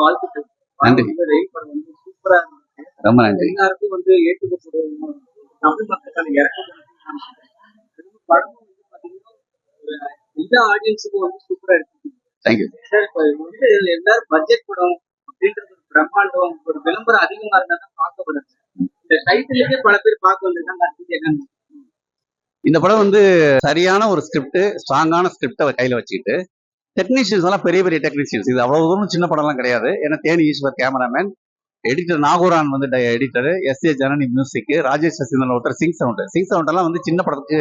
வாழ்த்துக்கள். நன்றி. ரயில் படம் சூப்பரா இருந்துச்சு. ரொம்ப நன்றி. எல்லாருக்கும் ஏற்றுக்கக்கூடிய தமிழ் மக்களுக்கான இறக்கம் படமும் பாத்தீங்கன்னா ஒரு எல்லா ஆடியன்ஸுக்கும் சூப்பரா இருக்கு. Thank you sir. இப்ப எல்லாரும் பட்ஜெட் படம் அப்படின்றது ஒரு பிரம்மாண்டம், ஒரு விளம்பரம் அதிகமா இருந்தா தான் பார்க்கப்படுது. இந்த டைட்டிலுக்கே பல பேர் பார்க்க வந்திருக்காங்க. அது என்னன்னு இந்த படம் சரியான ஒரு ஸ்கிரிப்ட், ஸ்ட்ராங்கான ஸ்கிரிப்டை கையில வச்சுக்கிட்டு டெக்னீஷியன்ஸ் எல்லாம் பெரிய பெரிய டெக்னீஷியன்ஸ். இது அவ்வளவு தூரம் சின்ன படம்லாம் கிடையாது. ஏன்னா Theni Eswar cameraman, editor Nagooran editor, S A Janani music, Rajesh Sasindharan ஒருத்தர் சிங் சவுண்ட் எல்லாம் சின்ன படத்துக்கு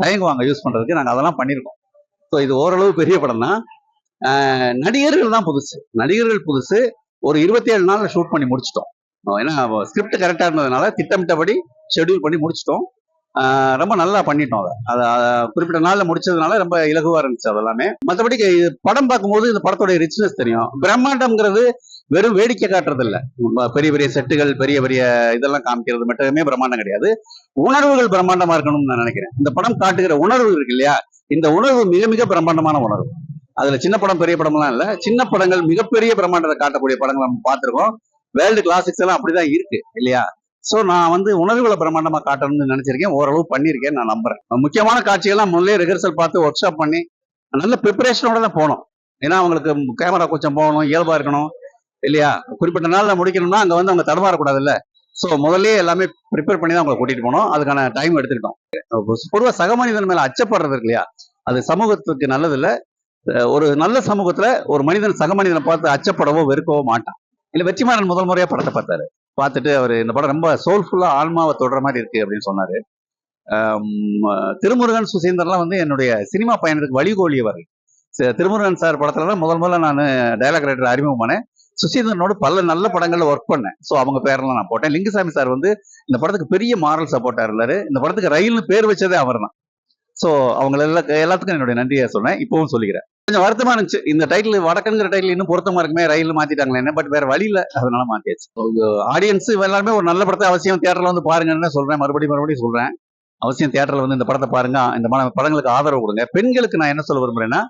தயங்குவாங்க யூஸ் பண்றதுக்கு. நாங்க அதெல்லாம் பண்ணியிருக்கோம். ஸோ இது ஓரளவு பெரிய படம் தான். நடிகர்கள் தான் நடிகர்கள் புதுசு. ஒரு 27 நாள்ல ஷூட் பண்ணி முடிச்சிட்டோம். ஏன்னா ஸ்கிரிப்ட் கரெக்டா இருந்ததுனால திட்டமிட்டபடி ஷெட்யூல் பண்ணி முடிச்சிட்டோம். ரொம்ப நல்லா பண்ணிட்டோம். அதை குறிப்பிட்ட நாள்ல முடிச்சதுனால ரொம்ப இலகுவா இருந்துச்சு அதெல்லாமே. மற்றபடி படம் பார்க்கும்போது இந்த படத்தோட ரிச்னஸ் தெரியும். பிரம்மாண்டம்ங்கிறது வெறும் வேடிக்கை காட்டுறது இல்ல. பெரிய பெரிய செட்டுகள், பெரிய பெரிய இதெல்லாம் காமிக்கிறது மட்டுமே பிரம்மாண்டம் கிடையாது. உணர்வுகள் பிரம்மாண்டமா இருக்கணும்னு நான் நினைக்கிறேன். இந்த படம் காட்டுகிற உணர்வு இருக்கு இல்லையா, இந்த உணர்வு மிக மிக பிரம்மாண்டமான உணர்வு. அதுல சின்ன படம் பெரிய படம்லாம் இல்ல, சின்ன படங்கள் மிகப்பெரிய பிரம்மாண்டத்தை காட்டக்கூடிய படங்கள் நம்ம பார்த்திருக்கோம். வேர்ல்டு கிளாசிக்ஸ் எல்லாம் அப்படிதான் இருக்கு இல்லையா. சோ நான் உணர்வுகளை பிரம்மாண்டமா காட்டணும்னு நினைச்சிருக்கேன். ஓரளவு பண்ணியிருக்கேன் நான் நம்புறேன். முக்கியமான காட்சிகள்லாம் முதல்ல ரிஹர்சல் பார்த்து ஒர்க் ஷாப் பண்ணி நல்ல ப்ரிப்பரேஷனோட தான் போனோம். ஏன்னா அவங்களுக்கு கேமரா கொஞ்சம் போகணும், இயல்பா இருக்கணும் இல்லையா. குறிப்பிட்ட நாள்ல முடிக்கணும்னா அங்க அவங்க தடுமாறக்கூடாது இல்ல. சோ முதல்ல எல்லாமே ப்ரிப்பேர் பண்ணி தான் அவங்களை கூட்டிட்டு போனோம். அதுக்கான டைம் எடுத்துக்கிட்டோம். பொதுவாக சக மனிதன் மேல அச்சப்படுறது இருக்கு இல்லையா, அது சமூகத்துக்கு நல்லது இல்ல. ஒரு நல்ல சமூகத்துல ஒரு மனிதன் சக மனிதனை பார்த்து அச்சப்படவோ வெறுக்கவோ மாட்டான். இல்ல வெற்றிமாறன் முதல் முறையா படத்தை பார்த்துட்டு அவர் இந்த படம் ரொம்ப சோல்ஃபுல்லா ஆன்மாவை தொடர மாதிரி இருக்கு அப்படின்னு சொன்னாரு. திருமுருகன் சுசீந்தர்லாம் என்னுடைய சினிமா பயணத்துக்கு வழிகோலியவர்கள். திருமுருகன் சார் படத்துலதான் முதல்ல நான் டயலாக் ரைட்டர் அறிமுகமானேன். சுசீந்திரனோடு பல நல்ல படங்கள்ல ஒர்க் பண்ணேன். ஸோ அவங்க பேரெல்லாம் நான் போட்டேன். லிங்குசாமி சார் இந்த படத்துக்கு பெரிய மாரல் சப்போர்ட்டா இருந்தாரு. இந்த படத்துக்கு ரயில்னு பேர் வச்சதே அவர் தான். ஸோ அவங்க எல்லாத்துக்கும் என்னுடைய நன்றியை சொன்னேன், இப்பவும் சொல்லிக்கிறேன். கொஞ்சம் வருத்தமா இருந்துச்சு, இந்த டைட்டில் வடக்குங்கிற டைட்டில் இன்னும் பொருத்தமா இருக்குமே, ரயில் மாத்திட்டாங்களே என்ன. பட் வேற வழி இல்லை, அதனால மாத்தியாச்சு. ஆடியன்ஸ் எல்லாருமே ஒரு நல்ல படத்தை அவசியம் தியேட்டர்ல பாருங்கன்னு சொல்றேன். மறுபடியும் சொல்றேன், அவசியம் தியேட்டர்ல இந்த படத்தை பாருங்க. இந்த படங்களுக்கு ஆதரவு கொடுங்க. பெண்களுக்கு நான் என்ன சொல்ல விரும்புறேன்னா,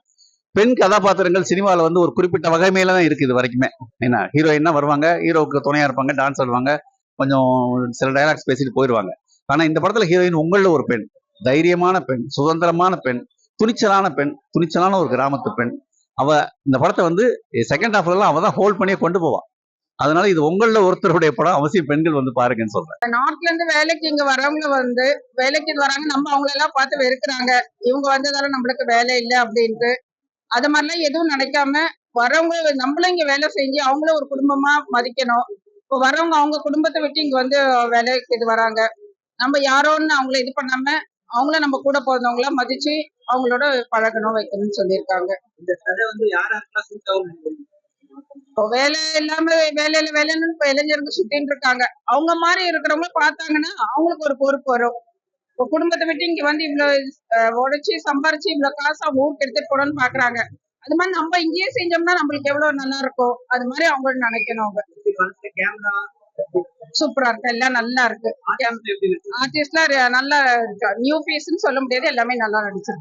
பெண் கதாபாத்திரங்கள் சினிமாவில் ஒரு குறிப்பிட்ட வகைமையில தான் இருக்கு இது வரைக்குமே. என்ன ஹீரோயின்னா வருவாங்க, ஹீரோவுக்கு துணையா இருப்பாங்க, டான்ஸ் ஆடுவாங்க, கொஞ்சம் சில டைலாக்ஸ் பேசிட்டு போயிடுவாங்க. ஆனா இந்த படத்துல ஹீரோயின் உங்கள ஒரு பெண், தைரியமான பெண், சுதந்திரமான பெண், துணிச்சலான பெண், துணிச்சலான ஒரு கிராமத்து பெண். அவ இந்த படத்தை செகண்ட் ஹாஃப்ல எல்லாம் அவ தான் ஹோல்ட் பண்ணியே கொண்டு போவா. அதனால இது உங்கள ஒருத்தருடைய படம், அவசியம் பெண்கள் பாருங்கன்னு சொல்றேன். நார்த்ல இருந்து வேலைக்கு இங்க வரவங்க வேலைக்கு வராங்க, நம்ம அவங்கள எல்லாம் பார்த்து வெறுக்கிறாங்க. இவங்க வந்ததால நம்மளுக்கு வேலை இல்லை அப்படின்ட்டு அது மாதிரிலாம் எதுவும் நினைக்காம வரவங்க நம்மளும் இங்க வேலை செஞ்சு அவங்களும் ஒரு குடும்பமா மதிக்கணும். இப்போ வரவங்க அவங்க குடும்பத்தை விட்டு இங்க வேலைக்கு இது வராங்க. நம்ம யாரோன்னு அவங்கள இது பண்ணாம அவங்கள நம்ம கூட பிறந்தவங்கள மதிச்சு அவங்களோட பழகணும், வைக்கணும்னு சொல்லியிருக்காங்க. இந்த கதை யாரெல்லாம் சூட் ஆகும்? இப்போ வேலை இல்லாம வேலைன்னு இப்ப இளைஞருக்கு சுத்தின்னு இருக்காங்க. அவங்க மாதிரி இருக்கிறவங்க பார்த்தாங்கன்னா அவங்களுக்கு ஒரு பொறுப்பு வரும். இப்போ குடும்பத்தை விட்டு இங்க இவ்வளவு உடைச்சு சம்பாரிச்சு இவ்வளவு காசு அவங்க ஊருக்கு எடுத்துட்டு போடணும்னு பாக்குறாங்க. அது மாதிரி நம்ம இங்கேயே செஞ்சோம்னா நம்மளுக்கு எவ்வளவு நல்லா இருக்கும். அது மாதிரி அவங்க நினைக்கணும். அவங்க கேமரா சூப்பரா இருக்கு, எல்லாம் நல்லா இருக்கு. ஆர்டிஸ்ட்லாம் நல்லா இருக்கு. நியூ ஃபேஸ்ன்னு சொல்ல முடியாது, எல்லாமே நல்லா நடிச்சிருக்கு.